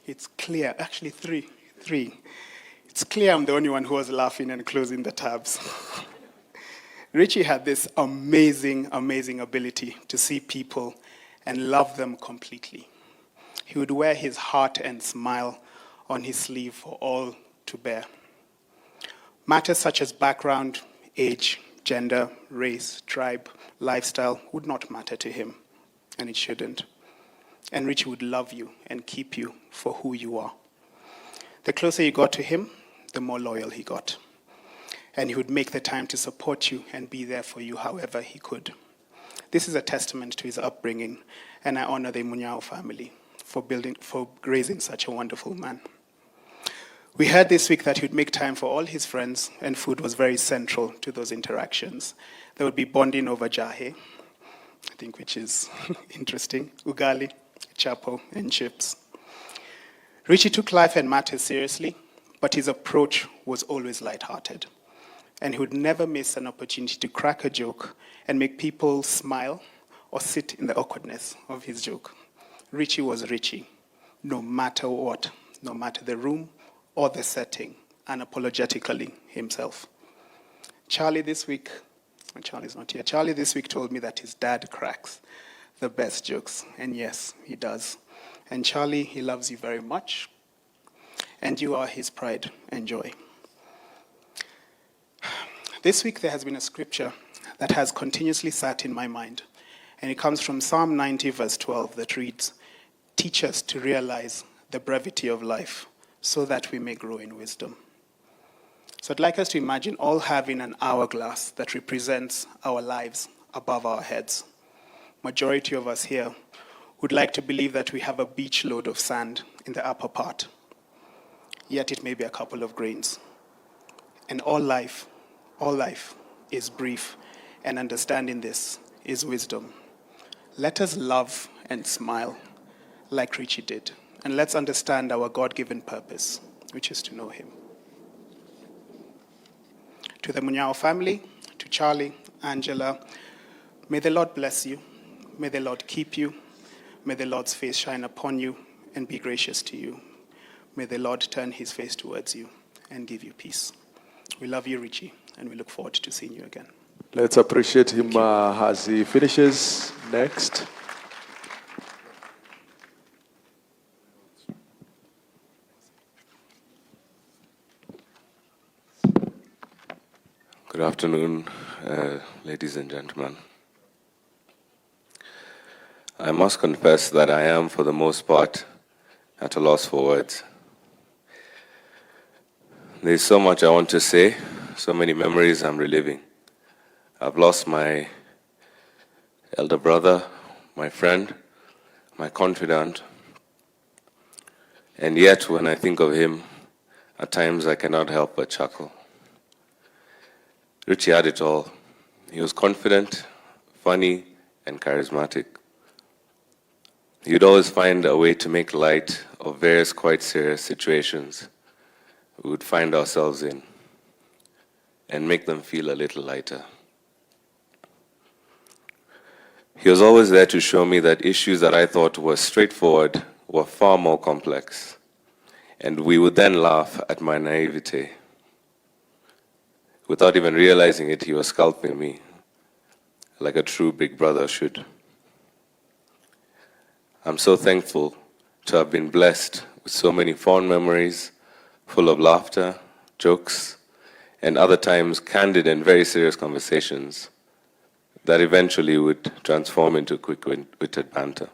It's clear, actually three. It's clear I'm the only one who was laughing and closing the tabs. Richie had this amazing ability to see people and love them completely. He would wear his heart and smile on his sleeve for all to bear. Matters such as background, age, gender, race, tribe, lifestyle would not matter to him, and it shouldn't. And Richie would love you and keep you for who you are. The closer you got to him, the more loyal he got. And he would make the time to support you and be there for you however he could. This is a testament to his upbringing, and I honor the Munyao family for raising such a wonderful man. We heard this week that he would make time for all his friends, and food was very central to those interactions. There would be bonding over jahe, I think, which is interesting, ugali, chapo, and chips. Richie took life and matters seriously, but his approach was always lighthearted. And he would never miss an opportunity to crack a joke and make people smile or sit in the awkwardness of his joke. Richie was Richie, no matter what, no matter the room or the setting, unapologetically himself. Charlie's this week told me that his dad cracks the best jokes, and yes, he does. And Charlie, he loves you very much, and you are his pride and joy. This week there has been a scripture that has continuously sat in my mind, and it comes from Psalm 90, verse 12, that reads, "Teach us to realize the brevity of life, so that we may grow in wisdom." So I'd like us to imagine all having an hourglass that represents our lives above our heads. Majority of us here would like to believe that we have a beach load of sand in the upper part, yet it may be a couple of grains. And all life is brief, and understanding this is wisdom. Let us love and smile like Richie did, and let's understand our God-given purpose, which is to know him. To the Munyao family, to Charlie, Angela, may the Lord bless you, may the Lord keep you, may the Lord's face shine upon you and be gracious to you. May the Lord turn his face towards you and give you peace. We love you, Richie, and we look forward to seeing you again. Let's appreciate him as he finishes. Next. Good afternoon, ladies and gentlemen. I must confess that I am, for the most part, at a loss for words. There's so much I want to say, so many memories I'm reliving. I've lost my elder brother, my friend, my confidant, and yet when I think of him, at times I cannot help but chuckle. Richie had it all. He was confident, funny, and charismatic. He would always find a way to make light of various quite serious situations we would find ourselves in and make them feel a little lighter. He was always there to show me that issues that I thought were straightforward were far more complex, and we would then laugh at my naivete. Without even realizing it, he was sculpting me like a true big brother should. I'm so thankful to have been blessed with so many fond memories, full of laughter, jokes, and other times candid and very serious conversations that eventually would transform into quick-witted banter.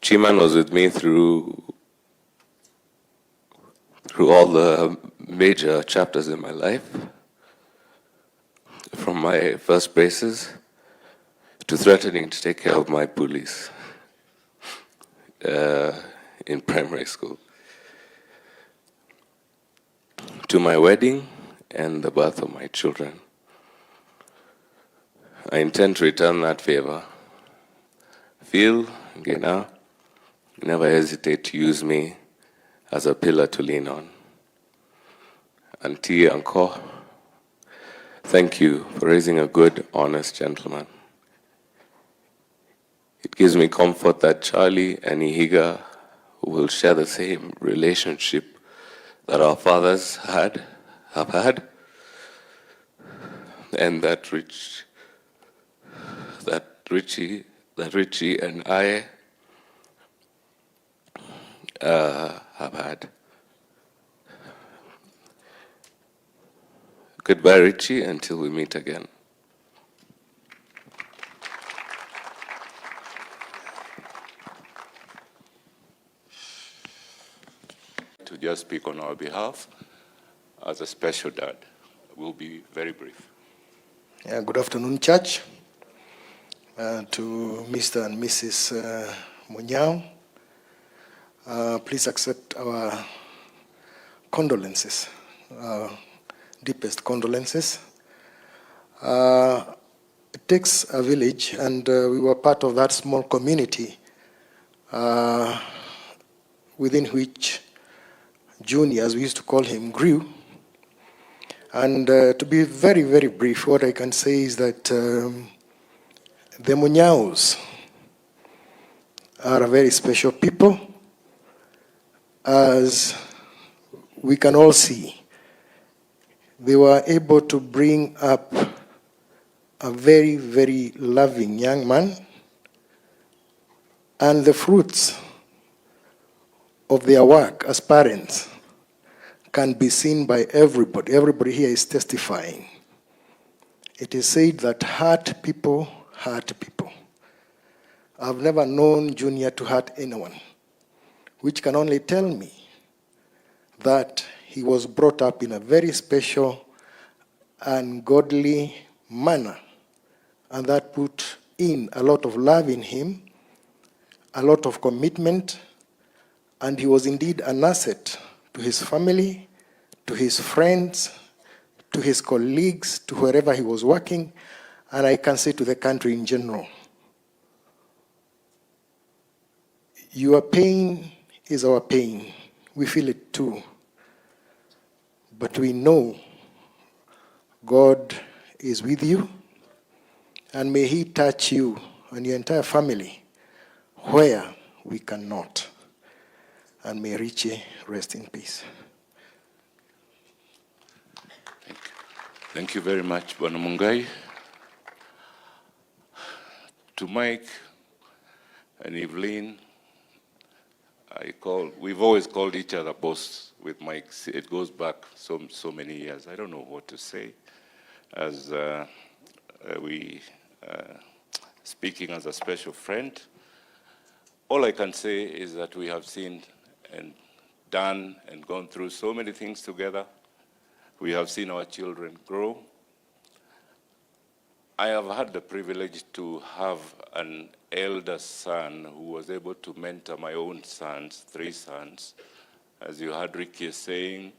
Chiman was with me through all the major chapters in my life, from my first braces to threatening to take care of my bullies in primary school, to my wedding and the birth of my children. I intend to return that favor. Phil, Gena, never hesitate to use me as a pillar to lean on. Auntie, Uncle, thank you for raising a good, honest gentleman. It gives me comfort that Charlie and Ihiga will share the same relationship that our fathers have had, and that Richie and I have had. Goodbye, Richie, until we meet again. To just speak on our behalf as a special dad. We'll be very brief. Yeah, good afternoon, church. To Mr. and Mrs. Munyao, please accept our condolences, deepest condolences. It takes a village, and we were part of that small community within which Junior, as we used to call him, grew. And to be very, very brief, what I can say is that the Munyaos are a very special people, as we can all see. They were able to bring up a very, very loving young man, and the fruits of their work as parents can be seen by everybody. Everybody here is testifying. It is said that hurt people hurt people. I've never known Junior to hurt anyone, which can only tell me that he was brought up in a very special and godly manner, and that put in a lot of love in him, a lot of commitment, and he was indeed an asset to his family, to his friends, to his colleagues, to wherever he was working, and I can say to the country in general. Your pain is our pain. We feel it too. But we know God is with you, and may He touch you and your entire family where we cannot. And may Richie rest in peace. Thank you very much, Bwana Mungai. To Mike and Evelyn, we've always called each other boss with Mike. It goes back so many years. I don't know what to say. As speaking as a special friend, all I can say is that we have seen and done and gone through so many things together. We have seen our children grow. I have had the privilege to have an elder son who was able to mentor my own sons, 3 sons, as you heard Ricky saying,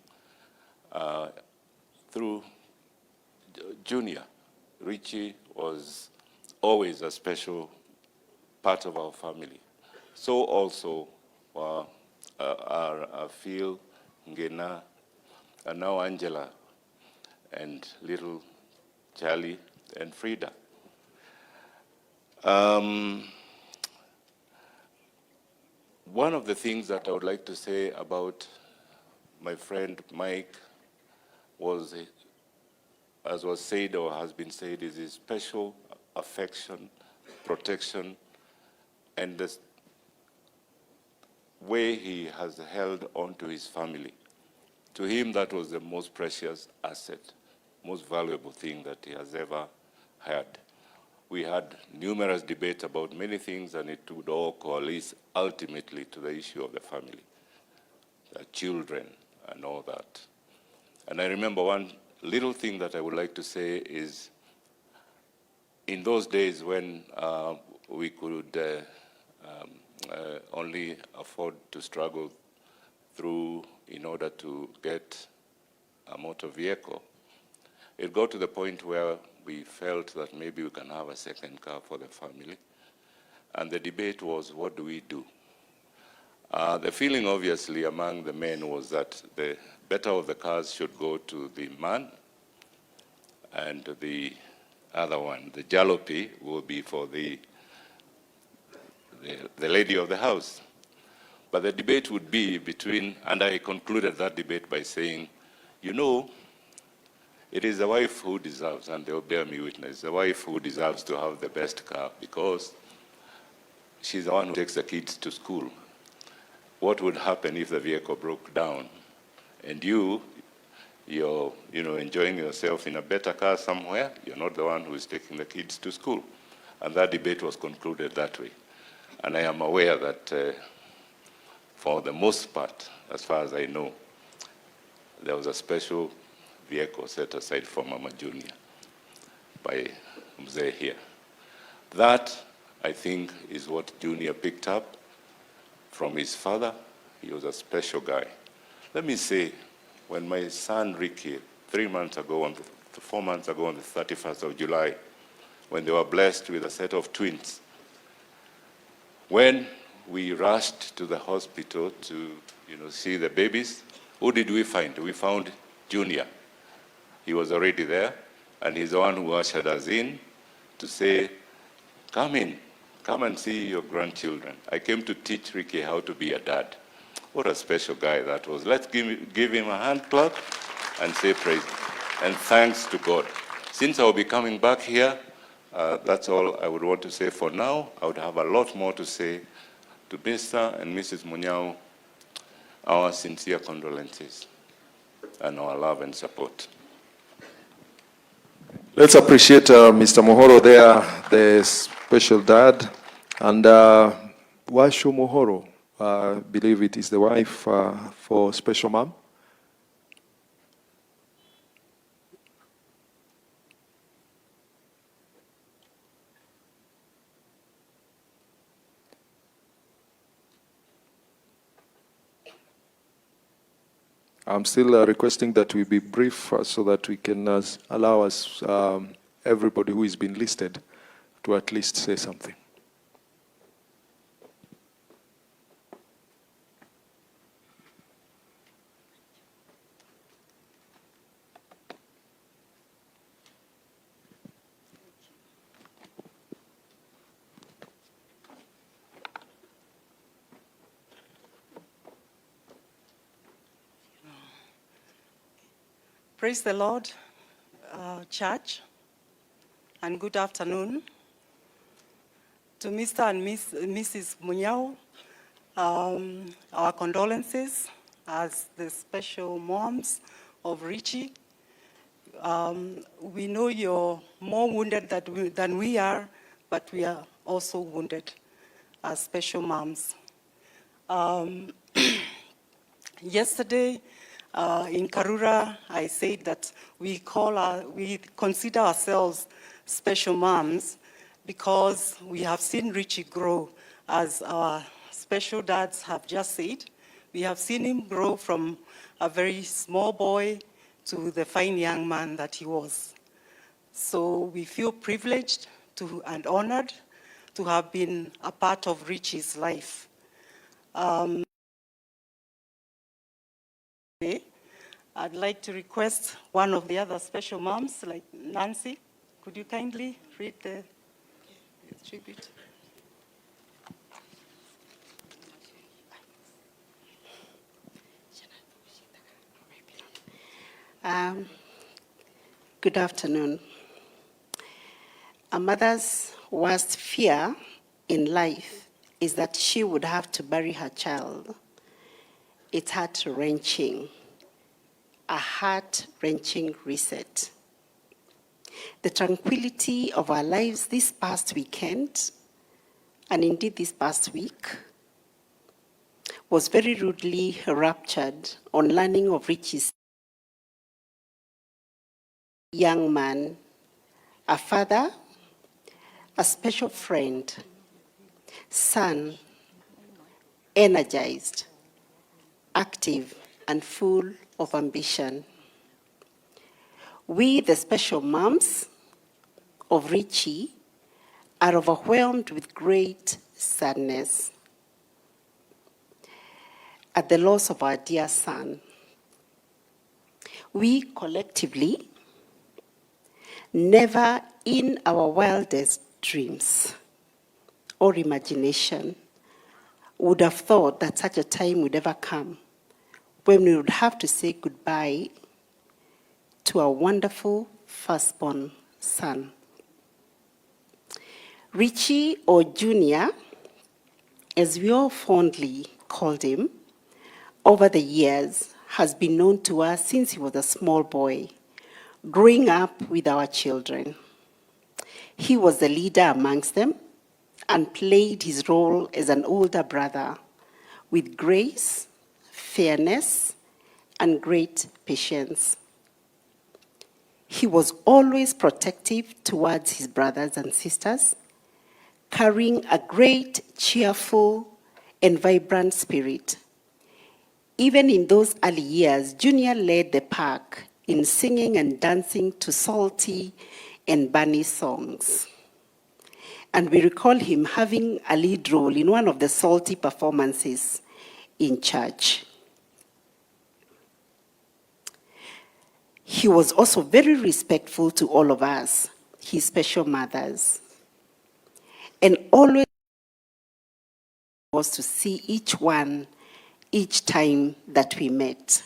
through Junior. Richie was always a special part of our family. So also our Phil, Ngena, and now Angela, and little Charlie, and Frida. One of the things that I would like to say about my friend Mike was, as was said or has been said, is his special affection, protection, and the way he has held on to his family. To him, that was the most precious asset, most valuable thing that he has ever had. We had numerous debates about many things, and it would all coalesce ultimately to the issue of the family, the children, and all that. And I remember one little thing that I would like to say is, in those days when we could only afford to struggle through in order to get a motor vehicle, it got to the point where we felt that maybe we can have a second car for the family. And the debate was, what do we do? The feeling, obviously, among the men was that the better of the cars should go to the man, and the other one, the jalopy, will be for the lady of the house. But the debate would be between, and I concluded that debate by saying, you know, it is the wife who deserves, and they'll bear me witness, the wife who deserves to have the best car because she's the one who takes the kids to school. What would happen if the vehicle broke down and you're enjoying yourself in a better car somewhere? You're not the one who is taking the kids to school. And that debate was concluded that way. And I am aware that for the most part, as far as I know, there was a special vehicle set aside for Mama Junior by Mzee here. That, I think, is what Junior picked up from his father. He was a special guy. Let me say, when my son Ricky, 4 months ago on the 31st of July, when they were blessed with a set of twins, when we rushed to the hospital to see the babies, who did we find? We found Junior. He was already there, and he's the one who ushered us in to say, come in, come and see your grandchildren. I came to teach Ricky how to be a dad. What a special guy that was. Let's give him a hand clap and say praise and thanks to God. Since I'll be coming back here, that's all I would want to say for now. I would have a lot more to say to Mr. and Mrs. Munyao, our sincere condolences and our love and support. Let's appreciate Mr. Mohoro there, the special dad. And Washu Mohoro, I believe it is the wife for special mom. I'm still requesting that we be brief so that we can allow us, everybody who has been listed, to at least say something. Praise the Lord, church, and good afternoon. To Mr. and Mrs. Munyao, our condolences as the special moms of Richie. We know you're more wounded than we are, but we are also wounded as special moms. Yesterday, in Karura, I said that we consider ourselves special moms because we have seen Richie grow, as our special dads have just said. We have seen him grow from a very small boy to the fine young man that he was. So we feel privileged and honored to have been a part of Richie's life. I'd like to request one of the other special moms, like Nancy. Could you kindly read the tribute? Good afternoon. A mother's worst fear in life is that she would have to bury her child. It's heart-wrenching, a heart-wrenching reset. The tranquility of our lives this past weekend, and indeed this past week, was very rudely ruptured on learning of Richie's young man, a father, a special friend, son, energized, active, and full of ambition. We, the special moms of Richie, are overwhelmed with great sadness at the loss of our dear son. We collectively Never in our wildest dreams or imagination would have thought that such a time would ever come when we would have to say goodbye to our wonderful firstborn son. Richie, or Junior, as we all fondly called him, over the years has been known to us since he was a small boy, growing up with our children. He was the leader amongst them and played his role as an older brother with grace, fairness, and great patience. He was always protective towards his brothers and sisters, carrying a great, cheerful, and vibrant spirit. Even in those early years, Junior led the pack in singing and dancing to salty and bunny songs. And we recall him having a lead role in one of the salty performances in church. He was also very respectful to all of us, his special mothers, and always was to see each one each time that we met.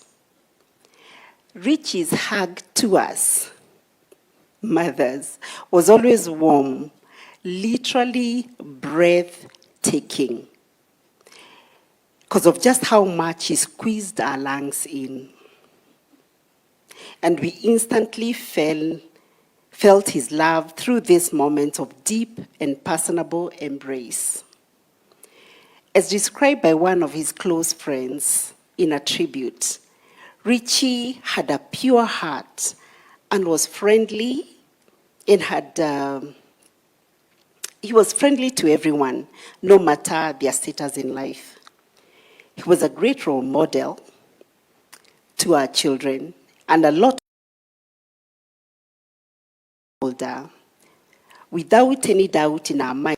Richie's hug to us, mothers, was always warm, literally breathtaking, because of just how much he squeezed our lungs in. And we instantly felt his love through this moment of deep and personable embrace. As described by one of his close friends in a tribute, Richie had a pure heart and was friendly and he was friendly to everyone, no matter their status in life. He was a great role model to our children, and a lot older, without any doubt in our mind,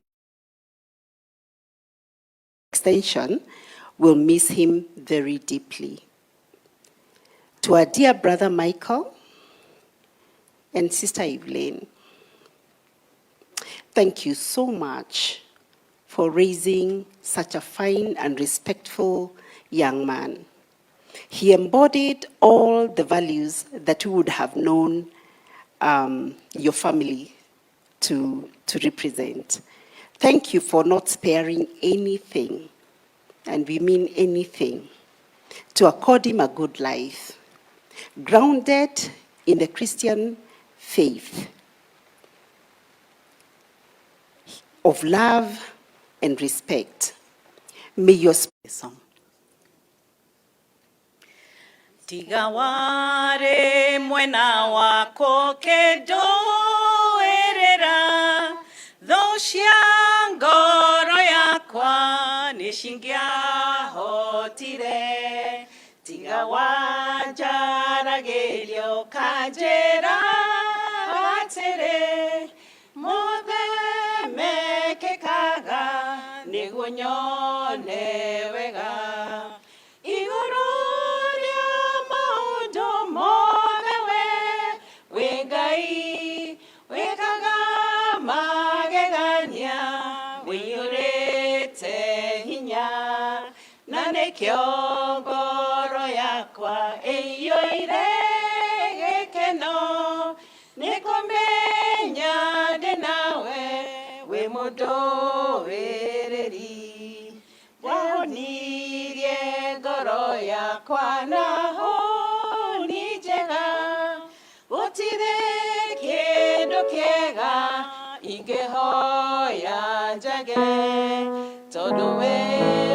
extension, will miss him very deeply. To our dear brother Michael and sister Evelyn, thank you so much for raising such a fine and respectful young man. He embodied all the values that we would have known your family to represent. Thank you for not sparing anything, and we mean anything, to accord him a good life, grounded in the Christian faith of love and respect. May your spirit. Tigaware mwena wako kedoerera, thocia ngoro yakwa nishingiahotire. Tigawanjaragirio kanjera atere, muthemekekaga niguo nyone wega. Iguru Kiongoro yakwa eyoire gekeno nikumenya denawe we mundo wereri wahonirie ngoro yakwa naho nijega utire kindu kiega ingehoya njage tondu we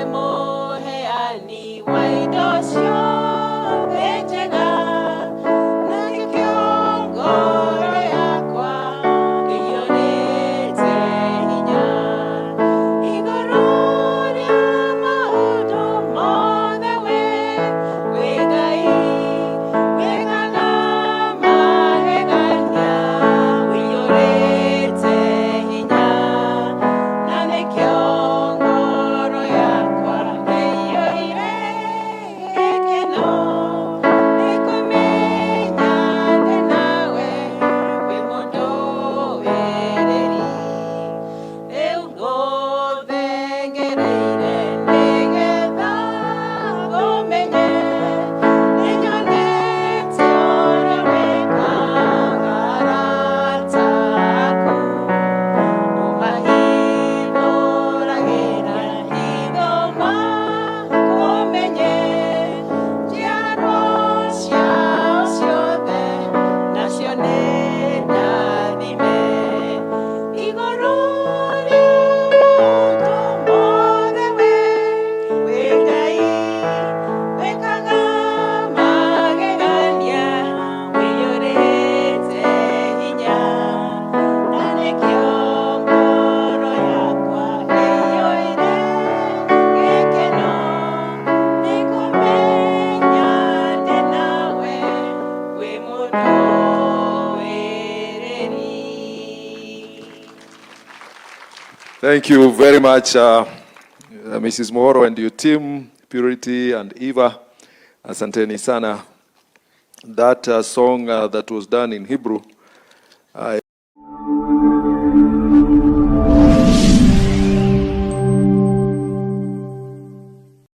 muheani wa indo ciothe njega na gĩkĩongoro yakwa ĩiyũrĩte hinya igũrũ rĩa maũndũ mothe we wĩ Ngai wĩkaga magegania wĩiyũrĩte hinya na nĩkĩo ngoro yakwa ĩiyũire gĩkeno. Thank you very much, Mrs. Mouro and your team, Purity and Eva. Asanteni sana. That song that was done in Hebrew,